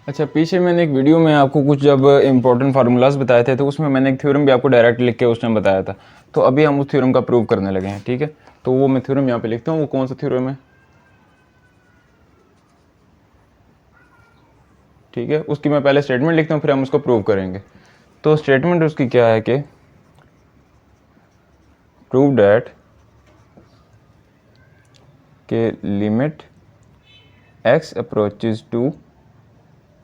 अच्छा, पीछे मैंने एक वीडियो में आपको कुछ जब इंपॉर्टेंट फार्मूलाज बताए थे तो उसमें मैंने एक थ्योरम भी आपको डायरेक्ट लिख के उस टाइम बताया था। तो अभी हम उस थ्योरम का प्रूव करने लगे हैं, ठीक है। तो वो मैं थ्योरम यहाँ पे लिखता हूँ, वो कौन सा थ्योरम है, ठीक है। उसकी मैं पहले स्टेटमेंट लिखता हूँ, फिर हम उसको प्रूव करेंगे। तो स्टेटमेंट उसकी क्या है कि प्रूव डैट के limit x approaches to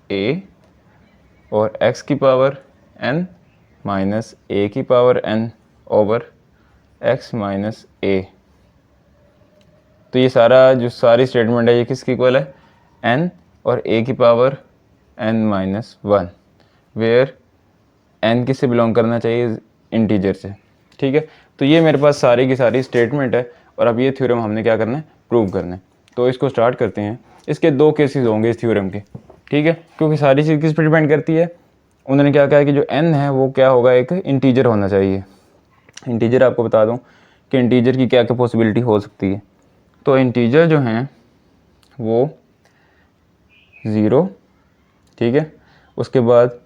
a और x की पावर n माइनस a की power n over x minus a। तो ये सारा जो सारी स्टेटमेंट है ये किसकी इक्वल है, n और a की power n minus one, where n किससे बिलोंग करना चाहिए, इंटीजर से, ठीक है। तो ये मेरे पास सारी की सारी स्टेटमेंट है और अब ये थ्योरम हमने क्या करना है, प्रूव करना है। तो इसको स्टार्ट करते हैं। इसके दो केसेस होंगे इस थ्योरम के, ठीक है, क्योंकि सारी चीज़ किस पर डिपेंड करती है। उन्होंने क्या कहा है कि जो n है वो क्या होगा, एक इंटीजर होना चाहिए। इंटीजर आपको बता दूं कि इंटीजर की क्या क्या पॉसिबिलिटी हो सकती है। तो इंटीजर जो हैं वो 0, ठीक है, उसके बाद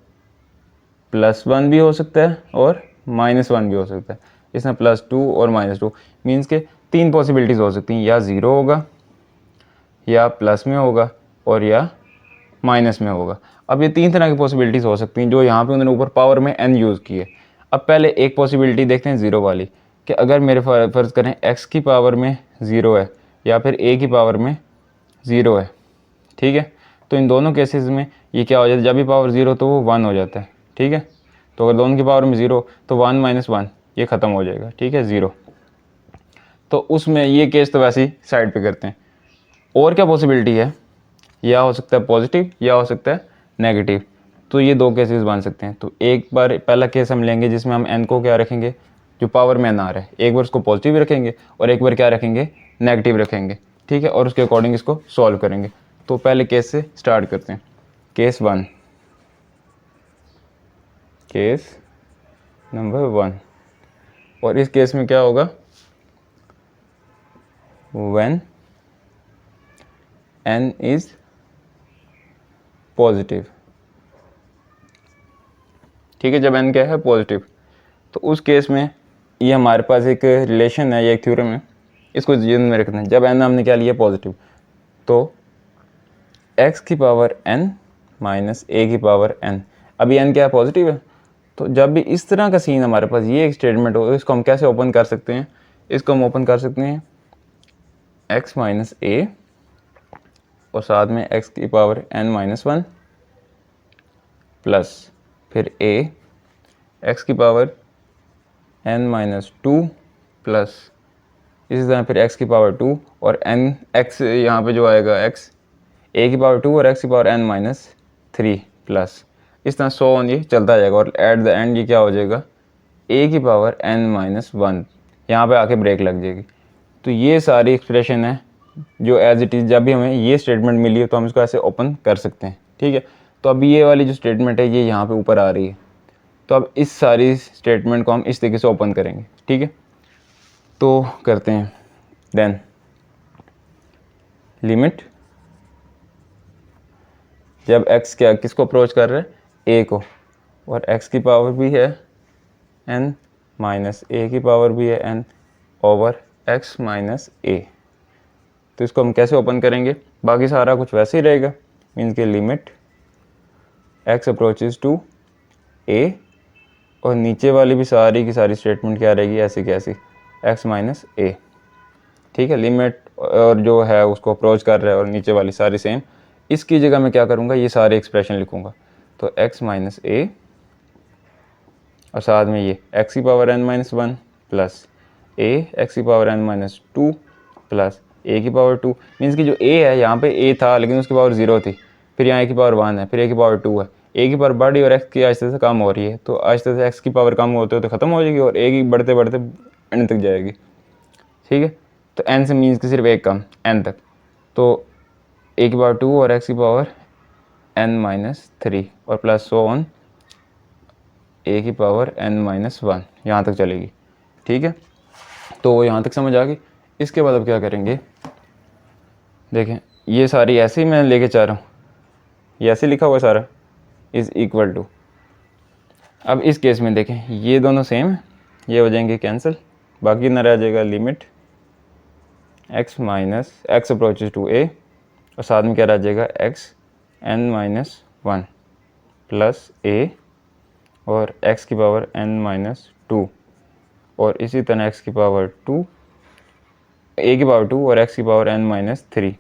+1 भी हो सकता है और -1 भी हो सकता है। इसमें +2 और -2 मीन्स के 3 पॉसिबिलिटीज़ हो सकती हैं, या 0 होगा, या प्लस में होगा, और या माइनस में होगा। अब ये 3 तरह की पॉसिबिलिटीज़ हो सकती हैं जो यहाँ पे उन्होंने ऊपर पावर में n यूज़ की है। अब पहले एक पॉसिबिलिटी देखते हैं 0 वाली, कि अगर मेरे फ़र्ज़ करें x की पावर में 0 है या फिर a की पावर में 0 है, ठीक है। तो इन दोनों केसेस में ये क्या हो जाता है, जब भी पावर 0 तो वो 1 हो जाता है, ठीक है। तो अगर दोनों की पावर में 0 तो 1 - 1 ये ख़त्म हो जाएगा, ठीक है, 0। तो उसमें ये केस तो वैसे ही साइड पे करते हैं। और क्या पॉसिबिलिटी है, या हो सकता है पॉजिटिव या हो सकता है नेगेटिव। तो ये दो केसेस बन सकते हैं। तो एक बार पहला केस हम लेंगे जिसमें हम n को क्या रखेंगे, जो पावर में n आ रहा है, एक बार उसको पॉजिटिव रखेंगे और एक बार क्या रखेंगे, नेगेटिव रखेंगे, ठीक है, और उसके अकॉर्डिंग इसको सॉल्व करेंगे। तो पहले केस से स्टार्ट करते हैं। Case 1, case number 1। और इस केस में क्या होगा, व्हेन n इज पॉजिटिव, ठीक है, जब n क्या है, पॉजिटिव। तो उस केस में ये हमारे पास एक रिलेशन है या एक थ्योरम है, इसको जीवन में रखना है। जब n हमने क्या लिया, पॉजिटिव, तो x की पावर n माइनस a की पावर n, अभी n क्या है, पॉजिटिव है। तो जब भी इस तरह का सीन हमारे पास ये एक स्टेटमेंट हो, इसको हम कैसे ओपन कर सकते हैं, इसको हम ओपन कर सकते हैं x माइनस a और साथ में x की power n minus one plus फिर a x की power n minus two plus इसी तरह फिर x की पावर 2 और n x यहाँ पे जो आएगा x a की पावर 2 और x की पावर n माइनस 3 प्लस इस तरह सो ऑन ये चलता जाएगा। और एट द एंड ये क्या हो जाएगा, a की पावर n माइनस वन, यहाँ पर आके ब्रेक लग जाएगी। तो ये सारी एक्सप्रेशन है जो एज इट इज़, जब भी हमें ये स्टेटमेंट मिली है तो हम इसको ऐसे ओपन कर सकते हैं, ठीक है। तो अभी ये वाली जो स्टेटमेंट है ये यहाँ पे ऊपर आ रही है। तो अब इस सारी स्टेटमेंट को हम इस तरीके से ओपन करेंगे, ठीक है। तो करते हैं, देन लिमिट, जब x क्या किसको अप्रोच कर रहा है, a को, और x की पावर भी है n माइनस a की पावर भी है n over x minus a। तो इसको हम कैसे ओपन करेंगे, बाकी सारा कुछ वैसे ही रहेगा, मीन्स के limit x approaches to a, और नीचे वाली भी सारी की सारी स्टेटमेंट क्या रहेगी, ऐसी की ऐसी x माइनस a, ठीक है। लिमिट और जो है उसको अप्रोच कर रहा है और नीचे वाली सारी सेम। इसकी जगह मैं क्या करूँगा, ये सारे एक्सप्रेशन लिखूँगा। तो x माइनस a और साथ में ये x की power n minus one plus a x की power n minus two plus a की पावर 2, मीन्स कि जो a है यहाँ पे a था लेकिन उसकी पावर 0 थी, फिर यहाँ a की पावर 1 है, फिर a की पावर 2 है, a की पावर बढ़ी और x की आहिस्ते से कम हो रही है। तो आहिस्ते से x की पावर कम होते होते ख़त्म हो जाएगी और a की बढ़ते बढ़ते एंड तक जाएगी, ठीक है। तो n से मीन्स कि सिर्फ एक कम, n तक। तो a की पावर 2 और x की पावर n माइनस 3 और प्लस सो ऑन a की पावर n माइनस वन, यहाँ तक चलेगी, ठीक है। तो यहाँ तक समझ आ गई। इसके बाद अब क्या करेंगे, देखें ये सारी ऐसे ही मैं लेके चाह रहा हूँ, ये ऐसे लिखा हुआ सारा, इज़ इक्वल टू। अब इस केस में देखें ये दोनों सेम है, ये हो जाएंगे कैंसिल, बाकी कितना रह जाएगा limit x minus x approaches to a और साथ में क्या रह जाएगा x n minus 1 plus a और x की पावर n माइनस 2 और इसी तरह x की पावर 2, a की पावर 2 और x की पावर n माइनस 3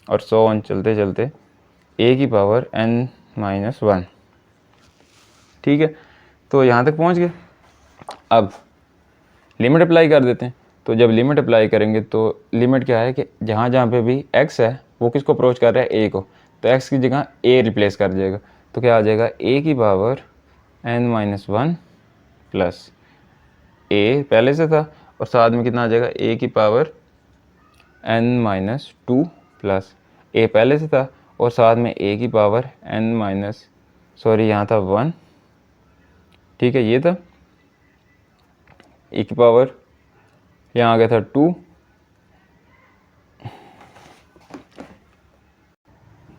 और सो ऑन चलते चलते a की पावर n माइनस 1। ठीक है, तो यहाँ तक पहुँच गए। अब लिमिट अप्लाई कर देते हैं। तो जब लिमिट अप्लाई करेंगे तो लिमिट क्या है कि जहाँ जहाँ पे भी x है वो किसको अप्रोच कर रहा है, a को, तो x की जगह a रिप्लेस कर जाएगा। तो क्या आ जाएगा a की power n minus 1 plus a पहले से था और साथ में कितना आ जाएगा a की power n minus 2 plus a पहले से था और साथ में a की पावर n माइनस यहाँ था 1, ठीक है, ये था a की पावर, यहाँ आ गया था 2,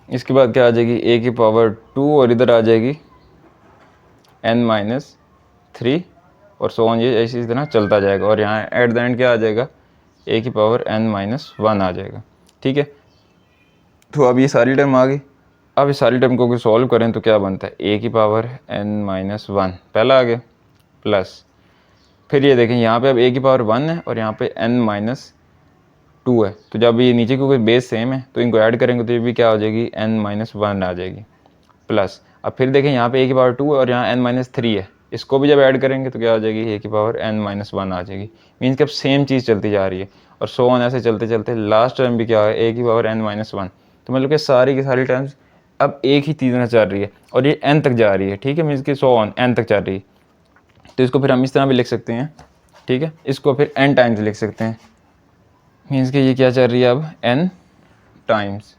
इसके बाद क्या आ जाएगी a की पावर 2 और इधर आ जाएगी n माइनस 3 और सो ऑन, ये इसी तरह चलता जाएगा और यहाँ एट द एंड क्या आ जाएगा a की पावर n माइनस 1 आ जाएगा। ठीक है, तो अब ये सारी टर्म आ गई। अब इस सारी टर्म को अगर सॉल्व करें तो क्या बनता है, a की पावर n माइनस 1 पहला आ गया प्लस, फिर ये देखें यहाँ पे अब a की पावर 1 है और यहाँ पे n माइनस 2 है, तो जब ये नीचे क्योंकि बेस सेम है तो इनको ऐड करेंगे तो ये भी क्या हो जाएगी n माइनस 1 आ जाएगी प्लस। अब फिर देखें यहाँ पे a की पावर 2 है और यहाँ n माइनस 3 है, इसको भी जब ऐड करेंगे तो क्या हो जाएगी a की पावर n माइनस 1 आ जाएगी। मीन्स कि अब सेम चीज़ चलती जा रही है और सो ऑन ऐसे चलते चलते लास्ट टर्म भी क्या है a की पावर n माइनस 1। तो मतलब कि सारी की सारी टर्म्स अब एक ही चीज़ चल रही है और ये n तक जा रही है। ठीक है, मीन्स कि सो ऑन n तक चल रही है, तो इसको फिर हम इस तरह भी लिख सकते हैं। ठीक है, इसको फिर n टाइम्स लिख सकते हैं, मीन्स कि ये क्या चल रही है अब n टाइम्स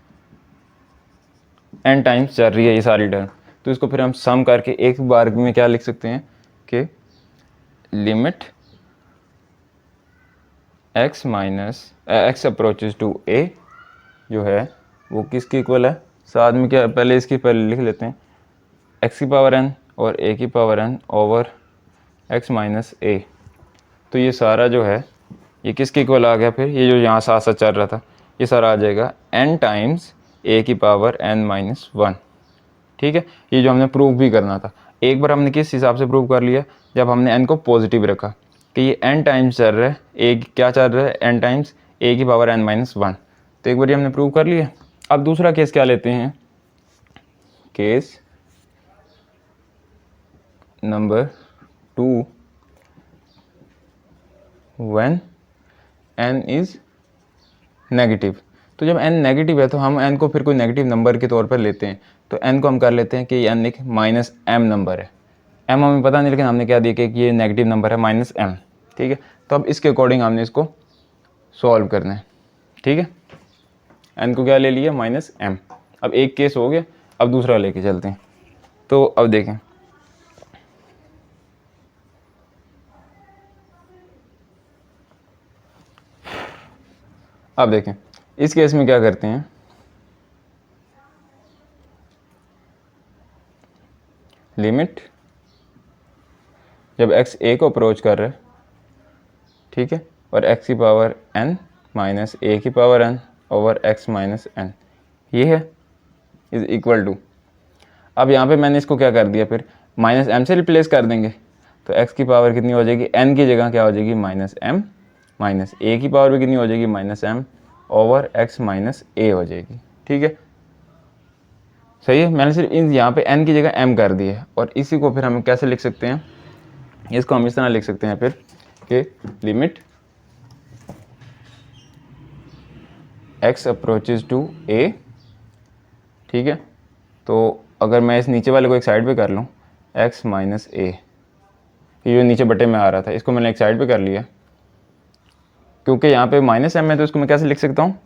चल रही है ये सारी टर्म। तो इसको फिर हम सम करके एक बार में क्या लिख सकते हैं कि limit x minus x approaches to a जो है वो किसके इक्वल है, साथ में क्या पहले इसकी पहले लिख लेते हैं x की पावर n और a की power n over x minus a। तो ये सारा जो है ये किसके इक्वल आ गया, फिर ये जो यहाँ साथ साथ चल रहा था ये सारा आ जाएगा n टाइम्स a की पावर n माइनस 1। ठीक है, ये जो हमने प्रूव भी करना था, एक बार हमने किस हिसाब से प्रूव कर लिया, जब हमने n को पॉजिटिव रखा कि ये n टाइम्स चल रहा है, a क्या चल रहा है n टाइम्स a की पावर n माइनस 1। तो एक बार ये हमने प्रूव कर लिया। अब दूसरा केस क्या लेते हैं, case number 2 when n is negative. तो जब n नेगेटिव है तो हम n को फिर कोई नेगेटिव नंबर के तौर पर लेते हैं। तो n को हम कर लेते हैं कि n एक माइनस m नंबर है, m हमें पता नहीं लेकिन हमने क्या दिया कि ये नेगेटिव नंबर है माइनस m। ठीक है, तो अब इसके अकॉर्डिंग हमने इसको सॉल्व करना है। ठीक है, n को क्या ले लिया माइनस m। अब एक केस हो गया, अब दूसरा लेके चलते हैं। तो अब देखें इस केस में क्या करते हैं, लिमिट जब x a को अप्रोच कर रहा है, ठीक है, और x की पावर n माइनस a की power n over x minus n ये है इज़ इक्वल टू। अब यहाँ पे मैंने इसको क्या कर दिया, फिर माइनस m से रिप्लेस कर देंगे तो x की पावर कितनी हो जाएगी, n की जगह क्या हो जाएगी माइनस m, माइनस a की पावर भी कितनी हो जाएगी minus m over x minus a हो जाएगी। ठीक है, सही है, मैंने सिर्फ इन यहाँ पे n की जगह m कर दी है और इसी को फिर हम कैसे लिख सकते हैं, इसको हम इस तरह लिख सकते हैं फिर कि limit x approaches to a। ठीक है, तो अगर मैं इस नीचे वाले को एक साइड पे कर लूँ x माइनस a, ये जो नीचे बटे में आ रहा था इसको मैंने एक साइड पे कर लिया, क्योंकि यहाँ पे माइनस m है तो इसको मैं कैसे लिख सकता हूँ,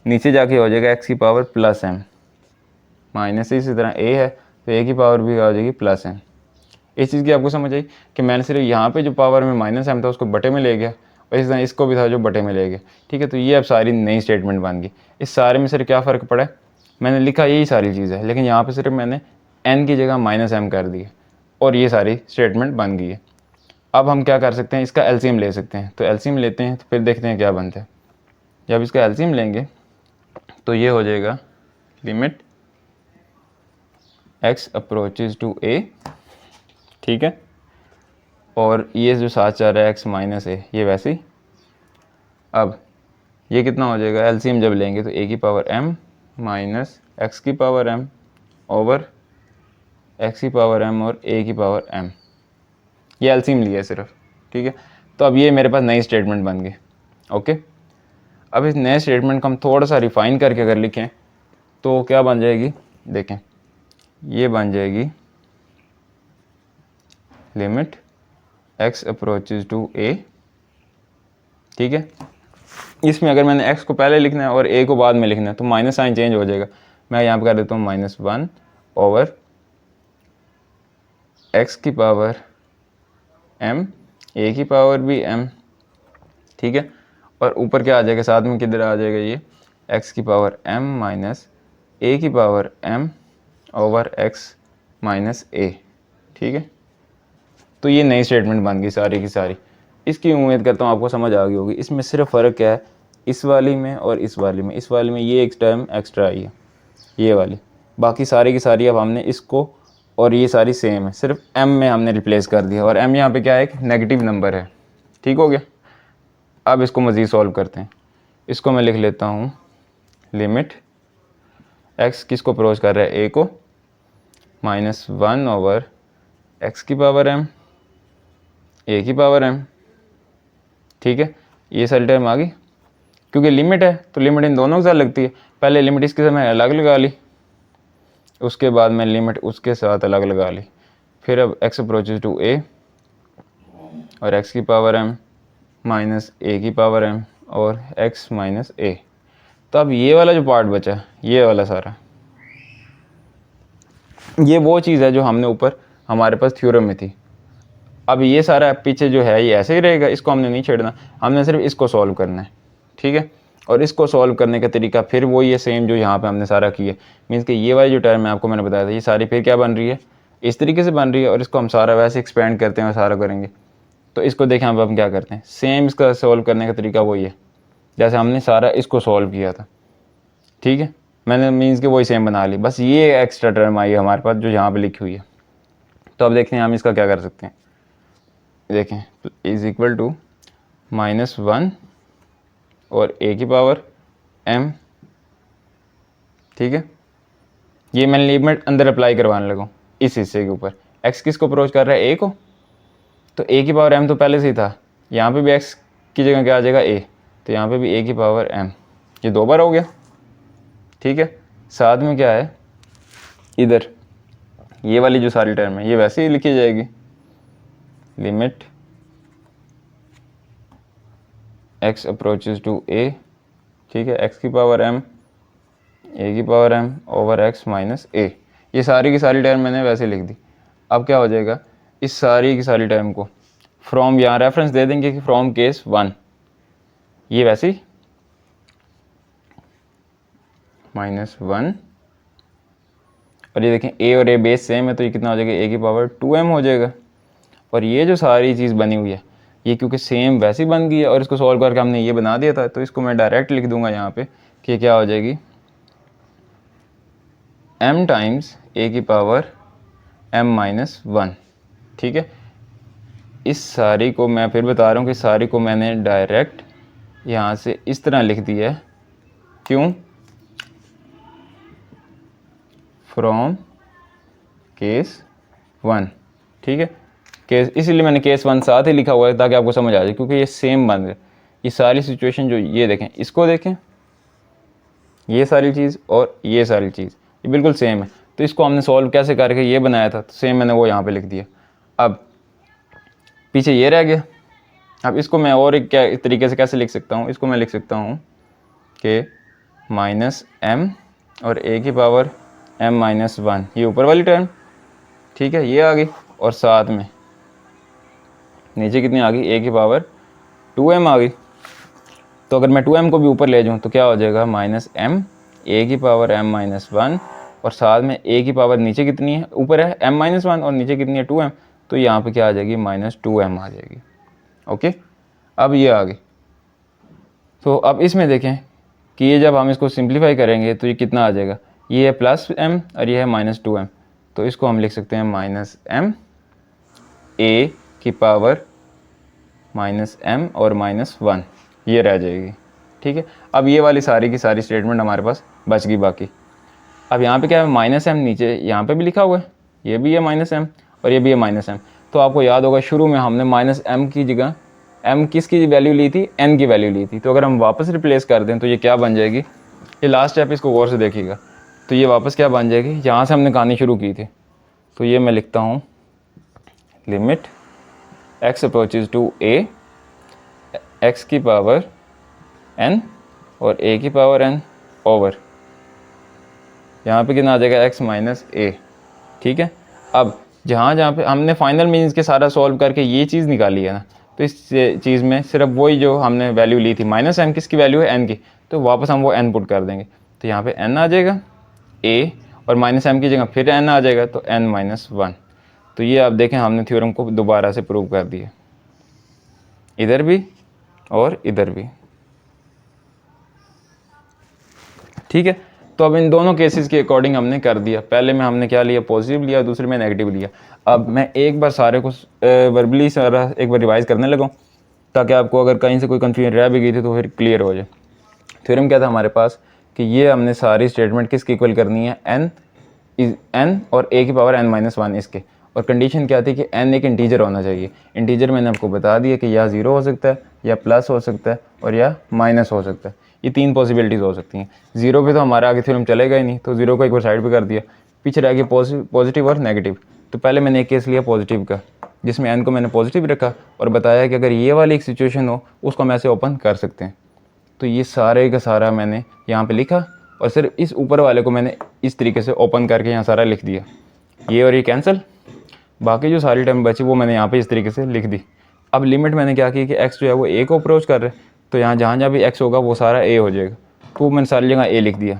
नीचे जाके हो जाएगा x की पावर प्लस m, माइनस इसी तरह a है तो a की पावर भी आ जाएगी प्लस m। इस चीज़ की आपको समझ आई कि मैंने सिर्फ यहाँ पे जो पावर में माइनस m था उसको बटे में ले गया और इस तरह इसको भी था जो बटे में ले गया। ठीक है, तो ये अब सारी नई स्टेटमेंट बन गई। इस सारे में सिर्फ क्या फ़र्क पड़ा है, मैंने लिखा यही सारी चीज़ है, लेकिन यहाँ पे सिर्फ मैंने n की जगह -m कर दी है और ये सारी स्टेटमेंट बन गई है। अब हम क्या कर सकते हैं, इसका एलसीएम ले सकते हैं। तो एलसीएम लेते हैं, तो फिर देखते हैं क्या बनता है। जब इसका एलसीएम लेंगे तो ये हो जाएगा limit x approaches to a, ठीक है, और ये जो साथ जा रहा है x माइनस a, ये वैसे ही। अब ये कितना हो जाएगा, एलसीएम जब लेंगे तो a की पावर m माइनस x की पावर m ओवर x की पावर m और a की पावर m, ये एलसीएम लिया है सिर्फ, ठीक है। तो अब ये मेरे पास नई स्टेटमेंट बन गई। ओके, अब इस नए स्टेटमेंट को हम थोड़ा सा रिफाइन करके अगर लिखें तो क्या बन जाएगी, देखें, ये बन जाएगी limit x approaches to a, ठीक है। इसमें अगर मैंने x को पहले लिखना है और a को बाद में लिखना है तो माइनस साइन चेंज हो जाएगा। मैं यहाँ पे कर देता हूँ -1 ओवर x की पावर m, a की पावर भी m, ठीक है, और ऊपर क्या आ जाएगा, साथ में किधर आ जाएगा, ये x की पावर m माइनस a की power m over x minus a, ठीक है। तो ये नई स्टेटमेंट बन गई सारी की सारी। इसकी उम्मीद करता हूँ आपको समझ आ गई होगी। इसमें सिर्फ फ़र्क क्या है, इस वाली में और इस वाली में। इस वाली में ये एक टर्म एक्स्ट्रा आई है, ये वाली, बाकी सारी की सारी अब हमने इसको और ये सारी सेम है, सिर्फ m में हमने रिप्लेस कर दिया, और m यहाँ पे क्या है, एक नेगेटिव नंबर है, ठीक हो गया। अब इसको मज़ीद सॉल्व करते हैं। इसको मैं लिख लेता हूँ लिमिट x किसको अप्रोच कर रहा है, a को, -1 ओवर x की पावर m, a की पावर m, ठीक है। ये सारी टर्म आ गई, क्योंकि लिमिट है तो लिमिट इन दोनों के साथ लगती है। पहले लिमिट इसके साथ मैं अलग लगा ली, उसके बाद मैं लिमिट उसके साथ अलग लगा ली, फिर अब x अप्रोचेज टू a और x की पावर m माइनस a की पावर m और x माइनस a। तो अब ये वाला जो पार्ट बचा, ये वाला सारा, ये वो चीज़ है जो हमने ऊपर हमारे पास थ्योरम में थी। अब ये सारा पीछे जो है ये ऐसे ही रहेगा, इसको हमने नहीं छेड़ना, हमने सिर्फ इसको सॉल्व करना है, ठीक है। और इसको सॉल्व करने का तरीका फिर वो ये सेम जो यहाँ पे हमने सारा किया, मीन्स कि ये वाली जो टर्म है आपको मैंने बताया था, ये सारी फिर क्या बन रही है, इस तरीके से बन रही है, और इसको हम सारा वैसे एक्सपेंड करते हैं और सारा करेंगे। तो इसको देखें अब हम क्या करते हैं, सेम इसका सॉल्व करने का तरीका वही है जैसे हमने सारा इसको सॉल्व किया था, ठीक है। मैंने मीन्स कि वही सेम बना ली, बस ये एक्स्ट्रा टर्म आई है हमारे पास जो यहाँ पर लिखी हुई है। तो अब देखते हैं हम इसका क्या कर सकते हैं। देखें, इज इक्वल टू -1 और a की पावर m, ठीक है। ये मैं लिमिट अंदर अप्लाई करवाने लगा इस हिस्से के ऊपर। x किसको अप्रोच कर रहा है, a को, तो a की पावर m तो पहले से ही था, यहाँ पे भी x की जगह क्या आ जाएगा, a, तो यहाँ पे भी a की पावर m, ये 2 बार हो गया, ठीक है। साथ में क्या है, इधर ये वाली जो सारी टर्म है ये वैसे ही लिखी जाएगी, limit x approaches to a, ठीक है, x की पावर m, a की power m over x minus a। ये सारी की सारी टर्म मैंने वैसे लिख दी। अब क्या हो जाएगा, इस सारी की सारी टर्म को फ्रॉम यहाँ रेफरेंस दे देंगे कि फ्रॉम केस 1, ये वैसे ही -1, और ये देखें a और a बेस सेम है तो ये कितना हो जाएगा, a की पावर 2m हो जाएगा। और ये जो सारी चीज़ बनी हुई है ये क्योंकि सेम वैसी बन गई है और इसको सॉल्व करके हमने ये बना दिया था, तो इसको मैं डायरेक्ट लिख दूंगा यहाँ पे कि क्या हो जाएगी, m टाइम्स a की पावर m माइनस 1, ठीक है। इस सारी को मैं फिर बता रहा हूँ कि सारी को मैंने डायरेक्ट यहाँ से इस तरह लिख दिया है, क्यों, फ्रॉम केस 1, ठीक है। केस इसीलिए मैंने केस 1 साथ ही लिखा हुआ है ताकि आपको समझ आ जाए, क्योंकि ये सेम बन गए। ये सारी सिचुएशन जो ये देखें, इसको देखें, ये सारी चीज़ और ये सारी चीज़ ये बिल्कुल सेम है। तो इसको हमने सॉल्व कैसे करके ये बनाया था, तो सेम मैंने वो यहाँ पे लिख दिया। अब पीछे ये रह गया। अब इसको मैं और एक क्या इस तरीके से कैसे लिख सकता हूँ, इसको मैं लिख सकता हूँ कि -m और a की पावर m माइनस 1, ये ऊपर वाली टर्म, ठीक है, ये आ गई, और साथ में नीचे कितनी आ गई, a की पावर 2m आ गई। तो अगर मैं 2m को भी ऊपर ले जाऊँ तो क्या हो जाएगा, -m ए की पावर m माइनस 1 और साथ में a की पावर नीचे कितनी है, ऊपर है m माइनस 1 और नीचे कितनी है 2m, तो यहाँ पे क्या आ जाएगी माइनस 2m आ जाएगी। ओके, अब ये आ गई। तो अब इसमें देखें कि ये जब हम इसको सिंप्लीफाई करेंगे तो ये कितना आ जाएगा, ये है प्लस m और ये है माइनस 2m, तो इसको हम लिख सकते हैं माइनस m a की पावर माइनस m और माइनस 1, ये रह जाएगी। ठीक है, अब ये वाली सारी की सारी स्टेटमेंट हमारे पास बच गई। बाकी अब यहाँ पे क्या है, माइनस m नीचे यहाँ पे भी लिखा हुआ है, ये भी है माइनस m और ये भी है माइनस m। तो आपको याद होगा शुरू में हमने माइनस m की जगह m किसकी वैल्यू ली थी, n की वैल्यू ली थी। तो अगर हम वापस रिप्लेस कर दें तो ये क्या बन जाएगी, ये लास्ट स्टेप इसको गौर से देखिएगा, तो ये वापस क्या बन जाएगी, यहाँ से हमने कहानी शुरू की थी। तो ये मैं लिखता हूँ limit x approaches to a, x की पावर n और a की पावर n ओवर यहाँ पे कितना आ जाएगा x माइनस a। ठीक है, अब जहाँ पे हमने फाइनल मीन्स के सारा सॉल्व करके ये चीज़ निकाली है ना, तो इस चीज़ में सिर्फ वही जो हमने वैल्यू ली थी माइनस m, किसकी वैल्यू है n की, तो वापस हम वो n पुट कर देंगे। तो यहाँ पे n आ जाएगा a और माइनस m की जगह फिर n आ जाएगा, तो n माइनस 1। तो ये आप देखें हमने थ्योरम को दोबारा से प्रूव कर दिया, इधर भी और इधर भी। ठीक है, तो अब इन दोनों केसेस के अकॉर्डिंग हमने कर दिया। पहले में हमने क्या लिया, पॉजिटिव लिया, दूसरे में नेगेटिव लिया। अब मैं एक बार सारे को वर्बली सारा एक बार रिवाइज करने लगा ताकि आपको अगर कहीं से कोई कन्फ्यूजन रह भी गई थी तो फिर क्लियर हो जाए। थ्योरम क्या था हमारे पास कि ये हमने सारी स्टेटमेंट किसकी इक्वल करनी है, n और a की पावर n माइनस 1 इसके, और कंडीशन क्या थी कि n एक इंटीजर होना चाहिए। इंटीजर मैंने आपको बता दिया कि या 0 हो सकता है, या प्लस हो सकता है, और या माइनस हो सकता है। ये तीन पॉसिबिलिटीज़ हो सकती हैं। 0 पे तो हमारा आगे थ्योरम चलेगा ही नहीं, तो 0 को एक बार साइड पे कर दिया, पीछे रह गया पॉजिटिव और नेगेटिव। तो पहले मैंने एक केस लिया पॉजिटिव का, जिसमें n को मैंने पॉजिटिव रखा और बताया कि अगर ये वाली एक सिचुएशन हो उसको हम ऐसे ओपन कर सकते हैं। तो ये सारे का सारा मैंने यहाँ पे लिखा और सिर्फ इस ऊपर वाले को मैंने इस तरीके से ओपन करके यहाँ सारा लिख दिया, ये और ये कैंसिल, बाकी जो सारी टर्म बची वो मैंने यहाँ पे इस तरीके से लिख दी। अब लिमिट मैंने क्या की कि x जो है वो a को अप्रोच कर रहे हैं, तो यहाँ जहाँ भी x होगा वो सारा a हो जाएगा, तो मैंने सारी जगह a लिख दिया।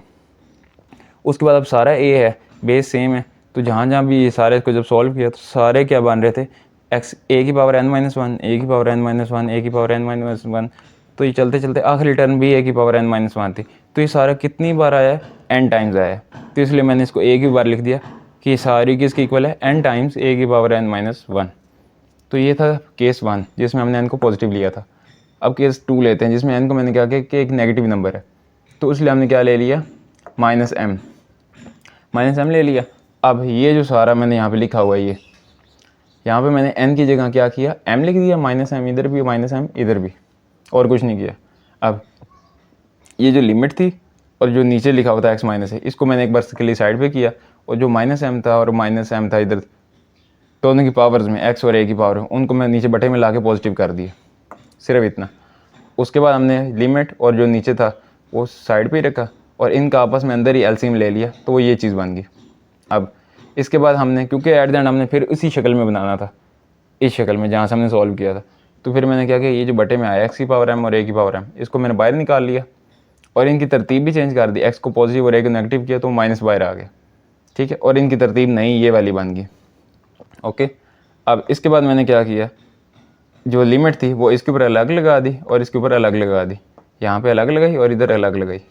उसके बाद अब सारा a है, बेस सेम है, तो जहाँ भी ये सारे को जब सॉल्व किया तो सारे क्या बन रहे थे, x a की पावर n माइनस 1, a की पावर n माइनस 1, a की पावर n माइनस 1। तो ये चलते चलते आखिरी टर्म भी a की पावर n माइनस 1 थी। तो ये सारा कितनी बार आया है, n टाइम्स आया है। तो इसलिए मैंने इसको a की बार लिख दिया कि सारी किसकी इक्वल है, n टाइम्स a की पावर n माइनस 1। तो ये था केस 1 जिसमें हमने n को पॉजिटिव लिया था। अब केस 2 लेते हैं जिसमें n को मैंने क्या किया कि एक नेगेटिव नंबर है, तो इसलिए हमने क्या ले लिया, माइनस m ले लिया। अब ये जो सारा मैंने यहाँ पे लिखा हुआ है, ये यहाँ पे मैंने n की जगह क्या किया, m लिख दिया, माइनस m इधर भी, माइनस m इधर भी, और कुछ नहीं किया। अब ये जो लिमिट थी और जो नीचे लिखा हुआ था x माइनस है, इसको मैंने एक बार के लिए साइड पे किया, और जो माइनस m था और माइनस m था इधर दोनों की पावर्स में x और a की पावर उनको मैं नीचे बटे में ला के पॉजिटिव कर दिया, सिर्फ इतना। उसके बाद हमने लिमिट और जो नीचे था वो साइड पे ही रखा और इनका आपस में अंदर ही एलसीएम ले लिया, तो वो ये चीज़ बन गई। अब इसके बाद हमने, क्योंकि एट द एंड हमने फिर इसी शक्ल में बनाना था, इस शक्ल में जहाँ से हमने सॉल्व किया था, तो फिर मैंने क्या किया, ये जो बटे में आया x की पावर m और a की पावर m, इसको मैंने बाहर निकाल लिया और इनकी तरतीब भी चेंज कर दी, x को पॉजिटिव और a को नेगेटिव किया तो माइनस बाहर आ गया। ठीक है, और इनकी तरतीब नई ये वाली बन गई। ओके, अब इसके बाद मैंने क्या किया, जो लिमिट थी वो इसके ऊपर अलग लगा दी और इसके ऊपर अलग लगा दी, यहाँ पे अलग लगाई और इधर अलग लगाई,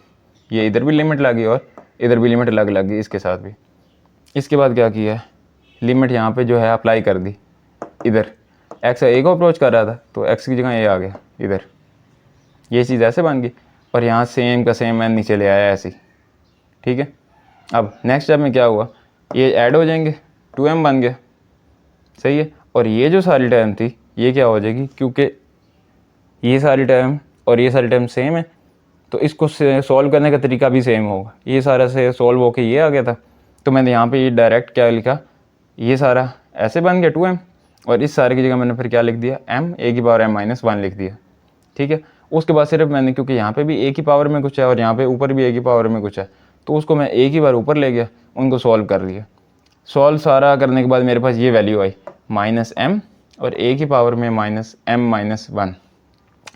ये इधर भी लिमिट लगी और इधर भी लिमिट अलग लगी इसके साथ भी। इसके बाद क्या किया, लिमिट यहाँ पे जो है अप्लाई कर दी, इधर x a को अप्रोच कर रहा था तो x की जगह a आ गया इधर, ये चीज़ ऐसे बन गई, और यहाँ सेम का सेम n नीचे ले आया ऐसे। ठीक है, अब नेक्स्ट स्टेप में क्या हुआ, ये ऐड हो जाएंगे, 2m बन गया, सही है। और ये जो सारी टर्म थी ये क्या हो जाएगी, क्योंकि ये सारी टर्म और ये सारी टर्म सेम है तो इसको सॉल्व करने का तरीका भी सेम होगा। ये सारा से सॉल्व होके ये आ गया था, तो मैंने यहाँ पे ये डायरेक्ट क्या लिखा, ये सारा ऐसे बन गया 2m, और इस सारे की जगह मैंने फिर क्या लिख दिया, m a की पावर m माइनस 1 लिख दिया। ठीक है, उसके बाद सिर्फ मैंने, क्योंकि यहाँ पे भी a की पावर में कुछ है और यहाँ पे ऊपर भी a की पावर में कुछ है, तो उसको मैं a की बार ऊपर ले गया, उनको सॉल्व कर लिया। सॉल्व सारा करने के बाद मेरे पास ये वैल्यू आई माइनस m और a की पावर में माइनस m माइनस 1।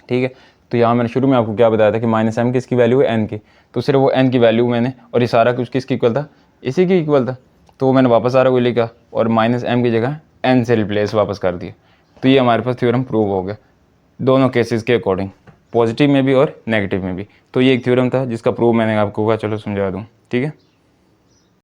ठीक है, तो यहाँ मैंने शुरू में आपको क्या बताया था कि माइनस m किसकी वैल्यू है, n की, तो सिर्फ वो n की वैल्यू मैंने, और ये सारा कुछ किसकी इक्वल था, इसी की इक्वल था, तो मैंने वापस सारा को लिखा और -m की जगह n से रिप्लेस वापस कर दिया। तो ये हमारे पास थ्योरम प्रूव हो गया दोनों केसेस के अकॉर्डिंग, पॉजिटिव में भी और नेगेटिव में भी। तो ये एक थ्योरम था जिसका प्रूव मैंने आपको कहा चलो समझा दूँ, ठीक है।